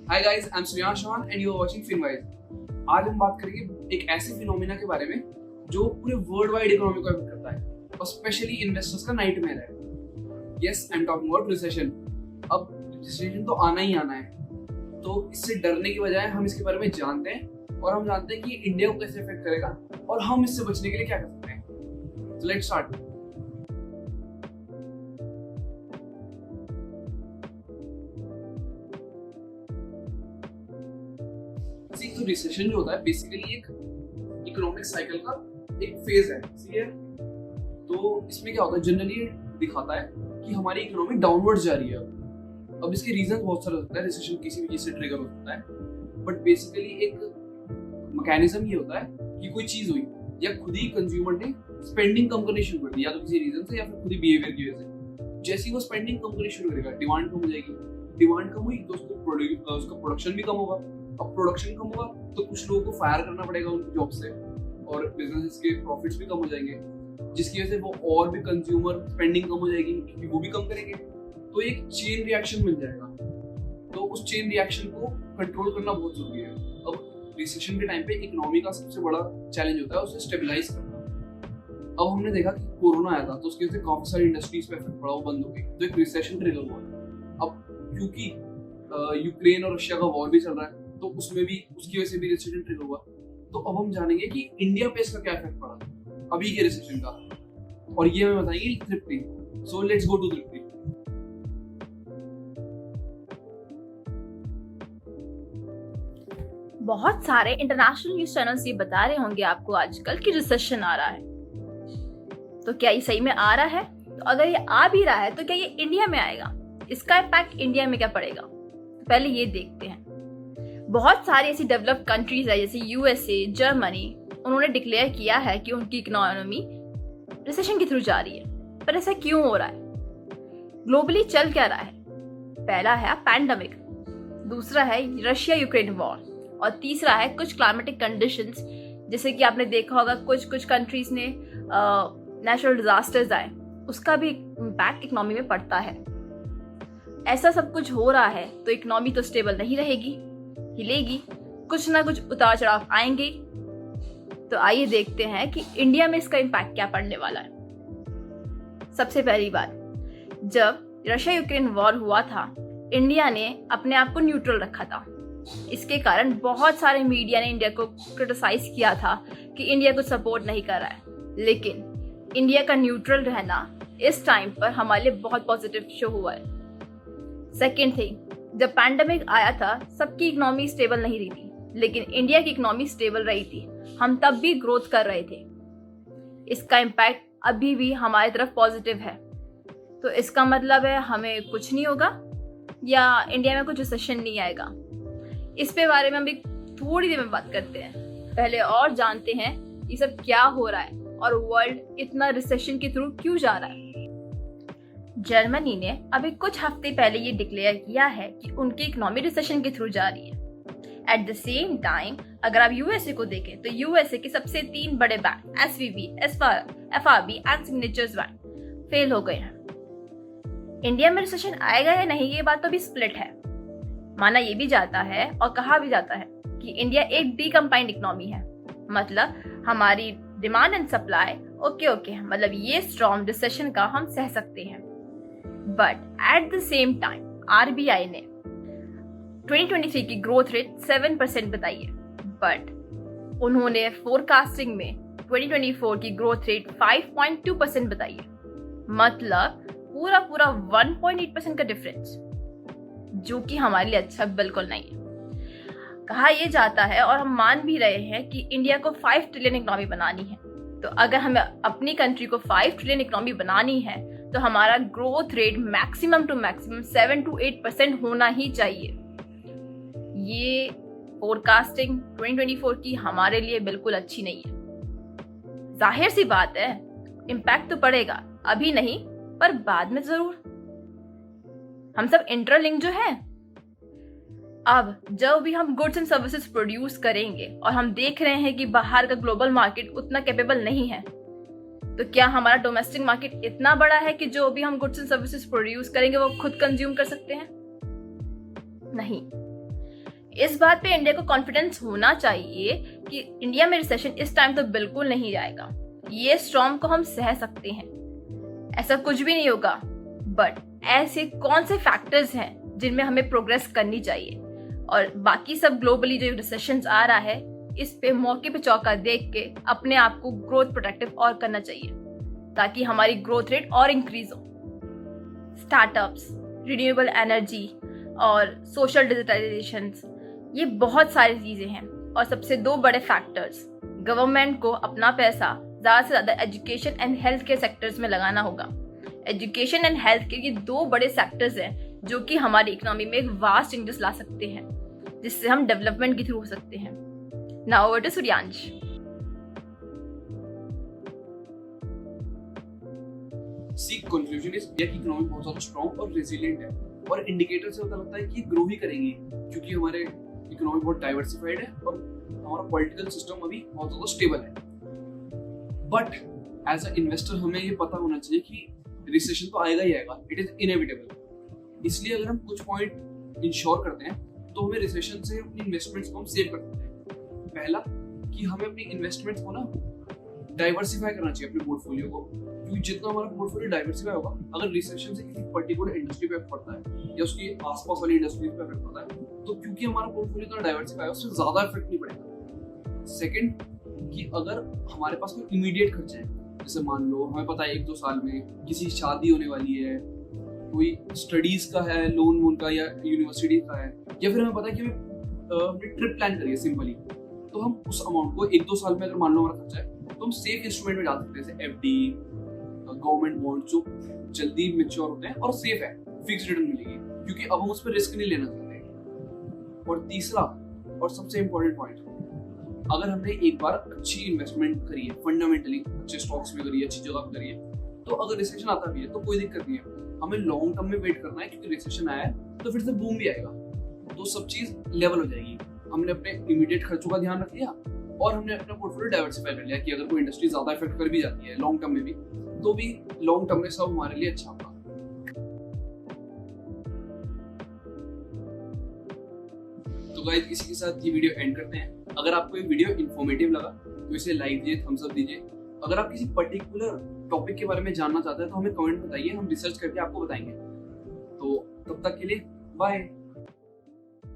Hi guys, I am Shreyansh Chauhan and you are watching Finwise. आज हम बात करेंगे एक ऐसे फिनोमिना के बारे में जो पूरे वर्ल्ड वाइड इकोनॉमी को अफेक्ट करता है और स्पेशली इन्वेस्टर्स का नाइटमेयर है। Yes, I am talking about recession. अब रिसेशन तो आना ही आना है, तो इससे डरने की बजाय हम इसके बारे में जानते हैं और हम जानते हैं कि इंडिया को कैसे अफेक्ट करेगा और हम इससे बचने के लिए क्या कर सकते हैं। So let's start. तो रिसेशन जो होता है बेसिकली एक इकोनॉमिक साइकिल का एक फेज है, ठीक है। तो इसमें क्या होता है, जनरली दिखाता है कि हमारी इकोनॉमी डाउनवर्ड जा रही है। अब इसके रीजन बहुत सारे होते हैं, रिसेशन किसी भी चीज से ट्रिगर हो सकता है, बट बेसिकली एक मैकेनिज्म ये होता है कि कोई चीज हुई या खुद ही कंज्यूमर ने स्पेंडिंग कम करनी शुरू कर दी, या तो किसी रीजन से या फिर खुद ही बिहेवियर की वजह से। जैसे ही वो स्पेंडिंग कम करनी शुरू करेगा, डिमांड कम हो जाएगी। डिमांड कम हुई तो उसका प्रोडक्शन भी कम होगा। अब प्रोडक्शन कम होगा तो कुछ लोगों को फायर करना पड़ेगा उनकी जॉब से और बिजनेस के प्रॉफिट्स भी कम हो जाएंगे, जिसकी वजह से वो और भी कंज्यूमर स्पेंडिंग कम हो जाएगी क्योंकि वो भी कम करेंगे। तो एक चेन रिएक्शन मिल जाएगा। तो उस चेन रिएक्शन को कंट्रोल करना बहुत जरूरी है। अब रिसेशन के टाइम पे इकोनॉमी का सबसे बड़ा चैलेंज होता है उसे स्टेबलाइज करना। अब हमने देखा कि कोरोना आया था तो उसकी वजह से काफी सारी इंडस्ट्रीज पे इफेक्ट पड़ा, वो बंद हो गई, तो एक रिसेशन ट्रिगर हुआ। अब क्योंकि यूक्रेन और रशिया का वॉर भी चल रहा है तो उसमें भी उसकी वजह से भी रिसेशन ट्रिगर हुआ। तो अब हम जानेंगे कि इंडिया पे इसका क्या इफेक्ट पड़ा अभी के रिसेशन का, और ये हमें बताएंगे तृप्ति। सो लेट्स गो टू तृप्ति। बहुत सारे इंटरनेशनल न्यूज चैनल्स ये बता रहे होंगे आपको आजकल कि रिसेशन आ रहा है। तो क्या ये सही में आ रहा है? तो अगर ये आ भी रहा है तो क्या ये इंडिया में आएगा? इसका इम्पैक्ट इंडिया में क्या पड़ेगा? तो पहले ये देखते हैं। बहुत सारी ऐसी डेवलप्ड कंट्रीज है जैसे यूएसए, जर्मनी, उन्होंने डिक्लेयर किया है कि उनकी इकोनॉमी रिसेशन के थ्रू जा रही है। पर ऐसा क्यों हो रहा है? ग्लोबली चल क्या रहा है? पहला है पैंडेमिक, दूसरा है रशिया यूक्रेन वॉर, और तीसरा है कुछ क्लाइमेटिक कंडीशंस। जैसे कि आपने देखा होगा कुछ कंट्रीज ने नेचुरल डिजास्टर्स आए, उसका भी इम्पैक्ट इकोनॉमी में पड़ता है। ऐसा सब कुछ हो रहा है तो इकोनॉमी तो स्टेबल नहीं रहेगी, हिलेगी, कुछ ना कुछ उतार चढ़ाव आएंगे। तो आइए देखते हैं कि इंडिया में इसका इम्पैक्ट क्या पड़ने वाला है। सबसे पहली बात, जब रशिया यूक्रेन वॉर हुआ था इंडिया ने अपने आप को न्यूट्रल रखा था। इसके कारण बहुत सारे मीडिया ने इंडिया को क्रिटिसाइज किया था कि इंडिया को सपोर्ट नहीं कर रहा है, लेकिन इंडिया का न्यूट्रल रहना इस टाइम पर हमारे लिए बहुत पॉजिटिव शो हुआ है। सेकेंड थिंग, जब पैंडेमिक आया था सबकी इकोनॉमी स्टेबल नहीं रही थी, लेकिन इंडिया की इकोनॉमी स्टेबल रही थी। हम तब भी ग्रोथ कर रहे थे। इसका इम्पैक्ट अभी भी हमारी तरफ पॉजिटिव है। तो इसका मतलब है हमें कुछ नहीं होगा या इंडिया में कुछ रिसेशन नहीं आएगा। इस पे बारे में हम भी थोड़ी देर में बात करते हैं। पहले और जानते हैं ये सब क्या हो रहा है और वर्ल्ड इतना रिसेशन के थ्रू क्यों जा रहा है। जर्मनी ने अभी कुछ हफ्ते पहले ये डिक्लेयर किया है कि उनकी इकोनॉमी रिसेशन के थ्रू जा रही है। एट द सेम टाइम अगर आप यूएसए को देखें तो यूएसए के सबसे 3 बड़े bank SVB, FRB and signatures bank fail हो गए हैं। इंडिया में रिसेशन आएगा या नहीं ये बात तो भी स्प्लिट है। माना ये भी जाता है और कहा भी जाता है कि इंडिया एक डीकम्बाइंड इकोनॉमी है, मतलब हमारी डिमांड एंड सप्लाई ओके मतलब ये स्ट्रॉन्ग रिसेशन का हम सह सकते हैं। But at the same time RBI ने 2023 की ग्रोथ रेट 7% बताई है, बट उन्होंने फोरकास्टिंग में 2024 की ग्रोथ रेट 5.2% बताई है। मतलब पूरा 1.8% का डिफरेंस, जो कि हमारे लिए अच्छा बिल्कुल नहीं है। कहा यह जाता है और हम मान भी रहे हैं कि इंडिया को 5 ट्रिलियन इकोनॉमी बनानी है। तो अगर हमें अपनी कंट्री को 5 ट्रिलियन इकोनॉमी बनानी है तो हमारा growth rate maximum to maximum 7 to 8% होना ही चाहिए। ये फोरकास्टिंग 2024 की हमारे लिए बिल्कुल अच्छी नहीं है। जाहिर सी बात है इम्पैक्ट तो पड़ेगा, अभी नहीं पर बाद में जरूर। हम सब इंटरलिंक जो है। अब जब भी हम गुड्स एंड सर्विसेज प्रोड्यूस करेंगे और हम देख रहे हैं कि बाहर का ग्लोबल मार्केट उतना कैपेबल नहीं है, तो क्या हमारा डोमेस्टिक मार्केट इतना बड़ा है कि जो भी हम गुड्स एंड सर्विसेज प्रोड्यूस करेंगे वो खुद कंज्यूम कर सकते हैं? नहीं। इस बात पे इंडिया को कॉन्फिडेंस होना चाहिए कि इंडिया में रिसेशन इस टाइम तो बिल्कुल नहीं जाएगा। ये स्टॉर्म को हम सह सकते हैं, ऐसा कुछ भी नहीं होगा। बट ऐसे कौन से फैक्टर्स हैं जिनमें हमें प्रोग्रेस करनी चाहिए, और बाकी सब ग्लोबली जो रिसेशन आ रहा है इस पे मौके पे चौका देख के अपने आप को ग्रोथ प्रोटेक्टिव और करना चाहिए ताकि हमारी ग्रोथ रेट और इंक्रीज हो। स्टार्टअप्स, रिन्यूएबल एनर्जी और सोशल डिजिटलाइजेशन, ये बहुत सारी चीजें हैं। और सबसे दो बड़े फैक्टर्स, गवर्नमेंट को अपना पैसा ज़्यादा से ज़्यादा education and health care sectors में लगाना होगा। एजुकेशन एंड हेल्थ केयर ये दो बड़े सेक्टर्स हैं जो कि हमारी इकोनॉमी में एक वास्ट चेंजेस ला सकते हैं, जिससे हम डेवलपमेंट के थ्रू हो सकते हैं। Now over to Suryansh. See conclusion is India की इकोनॉमी बहुत ज्यादा स्ट्रांग और रेजिलिएंट है, और इंडिकेटर से पता लगता है कि ग्रो ही करेंगी क्योंकि हमारे इकोनॉमी बहुत डाइवर्सिफाइड है और हमारा पॉलिटिकल सिस्टम अभी बहुत ज्यादा स्टेबल है। बट एज अ इन्वेस्टर हमें ये पता होना चाहिए कि रिसेशन तो आएगा ही आएगा, इट इज इनएविटेबल। इसलिए अगर हम कुछ पॉइंट इंश्योर करते हैं तो हमें रिसेशन से अपनी इन्वेस्टमेंट्स को हम सेव कर सकते हैं। पहला कि हमें अपनी इन्वेस्टमेंट्स को ना डाइवर्सिफाई करना चाहिए अपने पोर्टफोलियो को, क्योंकि जितना हमारा पोर्टफोलियो डाइवर्सिफाई होगा, अगर रिसेशन से किसी पर्टिकुलर इंडस्ट्री पे इफेक्ट पड़ता है या उसकी आसपास वाली इंडस्ट्री पे इफेक्ट पड़ता है तो क्योंकि हमारा पोर्टफोलियो इतना डाइवर्सिफाई है उससे ज्यादा इफेक्ट नहीं पड़ेगा। सेकंड कि अगर हमारे पास कोई इमीडिएट खर्चे हैं, जैसे मान लो हमें पता है 1-2 साल में किसी शादी होने वाली है, कोई स्टडीज का है, लोन वोन का या यूनिवर्सिटी का है, या फिर हमें पता है कि हमें ट्रिप प्लान करिए सिंपली, तो हम उस अमाउंट को 1-2 साल में अगर मान लो हमारा खर्चा है तो हम सेफ इंस्ट्रूमेंट में डाल सकते हैं, जैसे एफडी, गवर्नमेंट बॉन्ड जो जल्दी मैच्योर होते हैं और सेफ है, फिक्स्ड रिटर्न मिलेगी क्योंकि अब हम उस पर रिस्क नहीं लेना चाहते। और तीसरा और सबसे इंपॉर्टेंट पॉइंट, अगर हमने एक बार अच्छी इन्वेस्टमेंट करी है, फंडामेंटली अच्छे स्टॉक्स में करी है, अच्छी जगह पे करी है, तो अगर रिसेशन आता भी है तो कोई दिक्कत नहीं है, हमें लॉन्ग टर्म में वेट करना है क्योंकि रिसेशन आया है तो फिर से बूम भी आएगा, तो सब चीज लेवल हो जाएगी। हमने अपने इमीडिएट खर्चों का ध्यान रख लिया और हमने अपना पोर्टफोलियो डाइवर्सिफाई कर लिया कि अगर कोई इंडस्ट्री ज्यादा इफेक्ट कर भी जाती है लॉन्ग टर्म में भी, तो भी लॉन्ग टर्म में सब हमारे लिए अच्छा होगा। तो गाइस इसी के साथ ये वीडियो एंड करते हैं। अगर आपको ये वीडियो इन्फॉर्मेटिव लगा तो इसे लाइक दीजिए, थम्स अप दीजिए। अगर आप किसी पर्टिकुलर टॉपिक के बारे में जानना चाहते हैं तो हमें कमेंट बताइए, हम रिसर्च करके आपको बताएंगे। तो तब तक के लिए बाय।